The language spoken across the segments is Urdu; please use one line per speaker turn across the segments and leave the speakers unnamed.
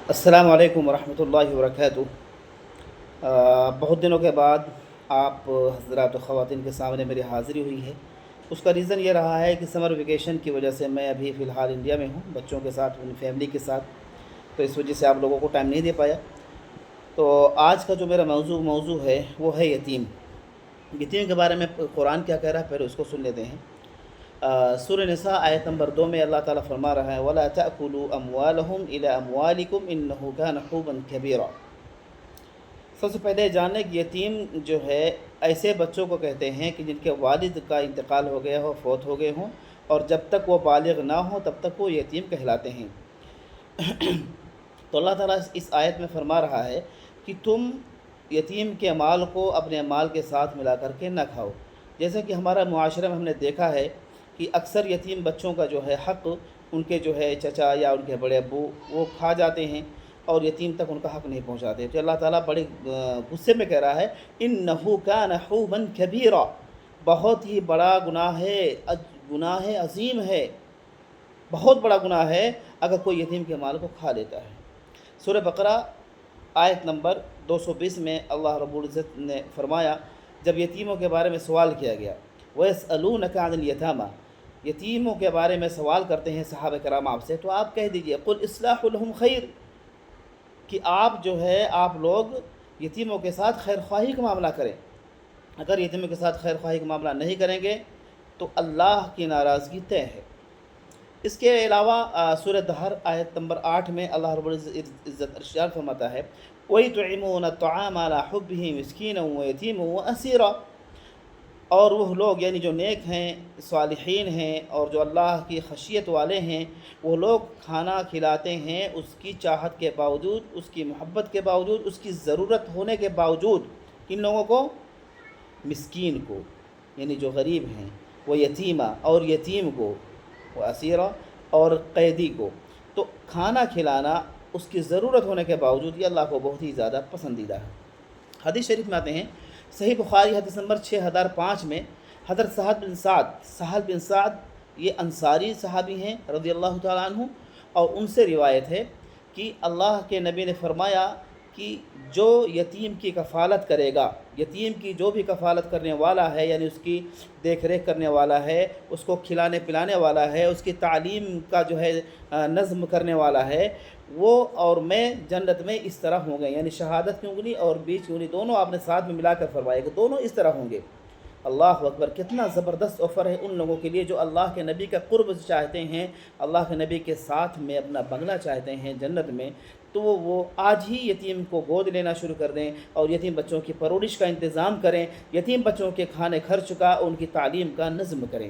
السلام علیکم ورحمۃ اللہ وبرکاتہ۔ بہت دنوں کے بعد آپ حضرات و خواتین کے سامنے میری حاضری ہوئی ہے۔ اس کا ریزن یہ رہا ہے کہ سمر ویکیشن کی وجہ سے میں ابھی فی الحال انڈیا میں ہوں، بچوں کے ساتھ، اپنی فیملی کے ساتھ، تو اس وجہ سے آپ لوگوں کو ٹائم نہیں دے پایا۔ تو آج کا جو میرا موضوع ہے وہ ہے یتیم۔ یتیم کے بارے میں قرآن کیا کہہ رہا ہے، پہلے اس کو سن لیتے ہیں۔ سورہ نساء آیت نمبر 2 میں اللہ تعالیٰ فرما رہا ہے وَلَا تَأْكُلُوا أَمْوَالَهُمْ إِلَىٰ أَمْوَالِكُمْ إِنَّهُ كَانَ حُوبًا كَبِيرًا۔ سب سے پہلے جاننے کہ یتیم جو ہے ایسے بچوں کو کہتے ہیں کہ جن کے والد کا انتقال ہو گیا ہو، فوت ہو گئے ہوں، اور جب تک وہ بالغ نہ ہوں تب تک وہ یتیم کہلاتے ہیں۔ تو اللہ تعالیٰ اس آیت میں فرما رہا ہے کہ تم یتیم کے مال کو اپنے مال کے ساتھ ملا کر کے نہ کھاؤ۔ جیسا کہ ہمارا معاشرے میں ہم نے دیکھا ہے کہ اکثر یتیم بچوں کا جو ہے حق ان کے جو ہے چچا یا ان کے بڑے ابو وہ کھا جاتے ہیں اور یتیم تک ان کا حق نہیں پہنچاتے۔ تو اللہ تعالیٰ بڑے غصے میں کہہ رہا ہے انَّهُ كَانَ حُوبًا كَبِيرًا، بہت ہی بڑا گناہ ہے، گناہ عظیم ہے، بہت بڑا گناہ ہے اگر کوئی یتیم کے مال کو کھا لیتا ہے۔ سورہ بقرہ آیت نمبر 220 میں اللہ رب العزت نے فرمایا، جب یتیموں کے بارے میں سوال کیا گیا وَيَسْأَلُونَكَ عَنِ الْيَتَامَى، یتیموں کے بارے میں سوال کرتے ہیں صحابہ کرام آپ سے، تو آپ کہہ دیجئے قُلْ إِصْلَاحُ لَهُمْ خَيْرٌ، کہ آپ جو ہے آپ لوگ یتیموں کے ساتھ خیر خواہی کا معاملہ کریں۔ اگر یتیموں کے ساتھ خیر خواہی کا معاملہ نہیں کریں گے تو اللہ کی ناراضگی طے ہے۔ اس کے علاوہ سورہ دہر آیت نمبر 8 میں اللہ رب العزت ارشاد فرماتا ہے وَيُطْعِمُونَ الطَّعَامَ عَلَىٰ حُبِّهِ مِسْكِينًا وَيَتِيمًا وَأَسِيرًا، اور وہ لوگ یعنی جو نیک ہیں، صالحین ہیں، اور جو اللہ کی خشیت والے ہیں، وہ لوگ کھانا کھلاتے ہیں اس کی چاہت کے باوجود، اس کی محبت کے باوجود، اس کی ضرورت ہونے کے باوجود۔ ان لوگوں کو، مسکین کو یعنی جو غریب ہیں، وہ یتیمہ اور یتیم کو، وہ اسیرہ اور قیدی کو، تو کھانا کھلانا اس کی ضرورت ہونے کے باوجود یہ اللہ کو بہت ہی زیادہ پسندیدہ ہے۔ حدیث شریف میں آتے ہیں، صحیح بخاری حدیث نمبر 6005 میں حضرت سہل بن سعد یہ انصاری صحابی ہیں رضی اللہ تعالیٰ عنہ، اور ان سے روایت ہے کہ اللہ کے نبی نے فرمایا کہ جو یتیم کی کفالت کرے گا، یتیم کی جو بھی کفالت کرنے والا ہے، یعنی اس کی دیکھ ریکھ کرنے والا ہے، اس کو کھلانے پلانے والا ہے، اس کی تعلیم کا جو ہے نظم کرنے والا ہے، وہ اور میں جنت میں اس طرح ہوں گے، یعنی شہادت کی انگلی اور بیچ کی انگلی دونوں آپ نے ساتھ میں ملا کر فرمایا کہ دونوں اس طرح ہوں گے۔ اللہ اکبر، کتنا زبردست آفر ہے ان لوگوں کے لیے جو اللہ کے نبی کا قرب چاہتے ہیں، اللہ کے نبی کے ساتھ میں اپنا بنگلہ چاہتے ہیں جنت میں، تو وہ آج ہی یتیم کو گود لینا شروع کر دیں اور یتیم بچوں کی پرورش کا انتظام کریں، یتیم بچوں کے کھانے خرچ کا، ان کی تعلیم کا نظم کریں۔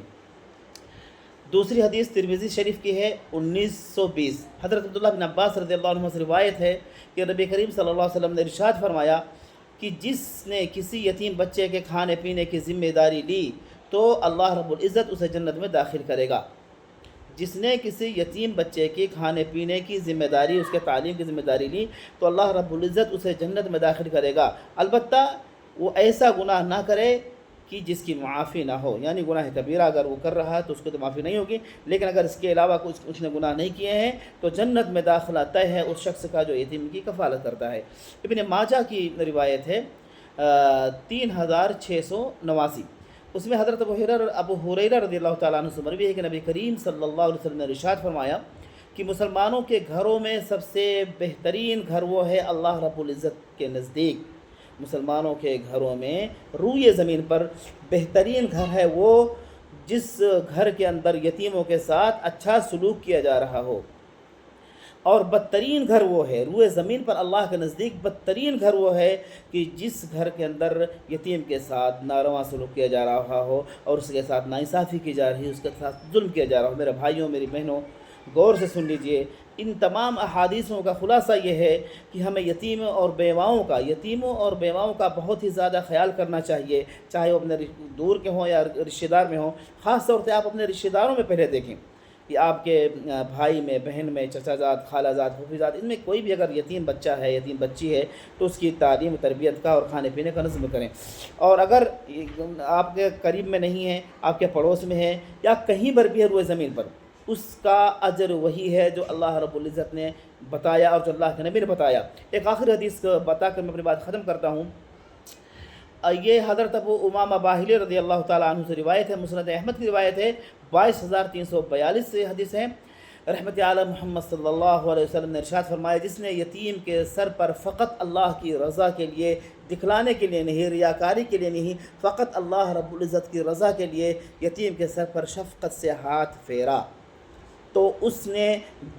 دوسری حدیث ترمذی شریف کی ہے 1920، حضرت عبداللہ بن عباس رضی اللہ عنہ سے روایت ہے کہ نبی کریم صلی اللہ علیہ وسلم نے ارشاد فرمایا کہ جس نے کسی یتیم بچے کے کھانے پینے کی ذمہ داری لی تو اللہ رب العزت اسے جنت میں داخل کرے گا۔ جس نے کسی یتیم بچے کی کھانے پینے کی ذمہ داری، اس کے تعلیم کی ذمہ داری لی تو اللہ رب العزت اسے جنت میں داخل کرے گا، البتہ وہ ایسا گناہ نہ کرے کہ جس کی معافی نہ ہو، یعنی گناہ کبیرہ اگر وہ کر رہا ہے تو اس کو تو معافی نہیں ہوگی، لیکن اگر اس کے علاوہ اس نے گناہ نہیں کیے ہیں تو جنت میں داخلہ طے ہے اس شخص کا جو یتیم کی کفالت کرتا ہے۔ ابن ماجہ کی روایت ہے 3689، اس میں حضرت ابو ہریرہ رضی اللہ تعالیٰ عنہ سے مروی ہے کہ نبی کریم صلی اللہ علیہ وسلم نے ارشاد فرمایا کہ مسلمانوں کے گھروں میں سب سے بہترین گھر وہ ہے اللہ رب العزت کے نزدیک، مسلمانوں کے گھروں میں روئے زمین پر بہترین گھر ہے وہ جس گھر کے اندر یتیموں کے ساتھ اچھا سلوک کیا جا رہا ہو، اور بدترین گھر وہ ہے روئے زمین پر اللہ کے نزدیک بدترین گھر وہ ہے کہ جس گھر کے اندر یتیم کے ساتھ ناروا سلوک کیا جا رہا ہو اور اس کے ساتھ ناانصافی کی جا رہی ہے، اس کے ساتھ ظلم کیا جا رہا ہو۔ میرے بھائیوں، میری بہنوں، غور سے سن لیجئے، ان تمام احادیثوں کا خلاصہ یہ ہے کہ ہمیں یتیموں اور بیواؤں کا بہت ہی زیادہ خیال کرنا چاہیے، چاہے وہ اپنے دور کے ہوں یا رشتہ دار میں ہوں۔ خاص طور سے آپ اپنے رشتہ داروں میں پہلے دیکھیں کہ آپ کے بھائی میں، بہن میں، چچا زاد، خالہ زاد، پھوپھی زاد، ان میں کوئی بھی اگر یتیم بچہ ہے، یتیم بچی ہے تو اس کی تعلیم و تربیت کا اور کھانے پینے کا نظم کریں۔ اور اگر آپ کے قریب میں نہیں ہے، آپ کے پڑوس میں ہے یا کہیں پر بھی ہے روئے زمین پر، اس کا اجر وہی ہے جو اللہ رب العزت نے بتایا اور جو اللہ کے نبی نے بتایا۔ ایک آخری حدیث کو بتا کر میں اپنی بات ختم کرتا ہوں۔ یہ حضرت ابو امامہ باہلی رضی اللہ تعالیٰ عنہ سے روایت ہے، مسند احمد کی روایت ہے، 22,342 سے حدیث ہے۔ رحمت عالم محمد صلی اللہ علیہ وسلم نے ارشاد فرمایا، جس نے یتیم کے سر پر فقط اللہ کی رضا کے لیے، دکھلانے کے لیے نہیں، ریاکاری کے لیے نہیں، فقط اللہ رب العزت کی رضا کے لیے یتیم کے سر پر شفقت سے ہاتھ پھیرا، تو اس نے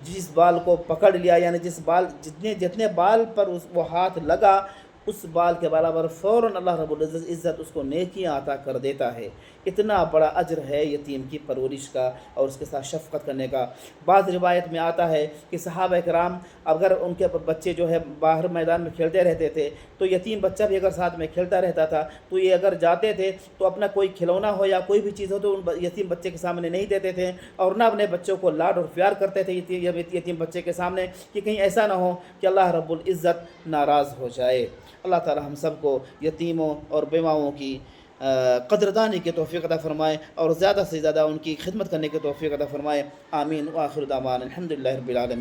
جس بال کو پکڑ لیا، یعنی جتنے بال پر وہ ہاتھ لگا، اس بال کے برابر فوراً اللہ رب العزت اس کو نیکیاں عطا کر دیتا ہے۔ اتنا بڑا اجر ہے یتیم کی پرورش کا اور اس کے ساتھ شفقت کرنے کا۔ بعض روایت میں آتا ہے کہ صحابہ کرام اگر ان کے بچے جو ہے باہر میدان میں کھیلتے رہتے تھے، تو یتیم بچہ بھی اگر ساتھ میں کھیلتا رہتا تھا، تو یہ اگر جاتے تھے تو اپنا کوئی کھلونا ہو یا کوئی بھی چیز ہو تو ان یتیم بچے کے سامنے نہیں دیتے تھے، اور نہ اپنے بچوں کو لاڈ اور پیار کرتے تھے یتیم بچے کے سامنے، کہ کہیں ایسا نہ ہو کہ اللہ رب العزت ناراض ہو جائے۔ اللہ تعالی ہم سب کو یتیموں اور بیواؤں کی قدردانی کی توفیق عطا فرمائے اور زیادہ سے زیادہ ان کی خدمت کرنے کی توفیق عطا فرمائے۔ آمین۔ وآخر دعوانا الحمدللہ رب العالمین۔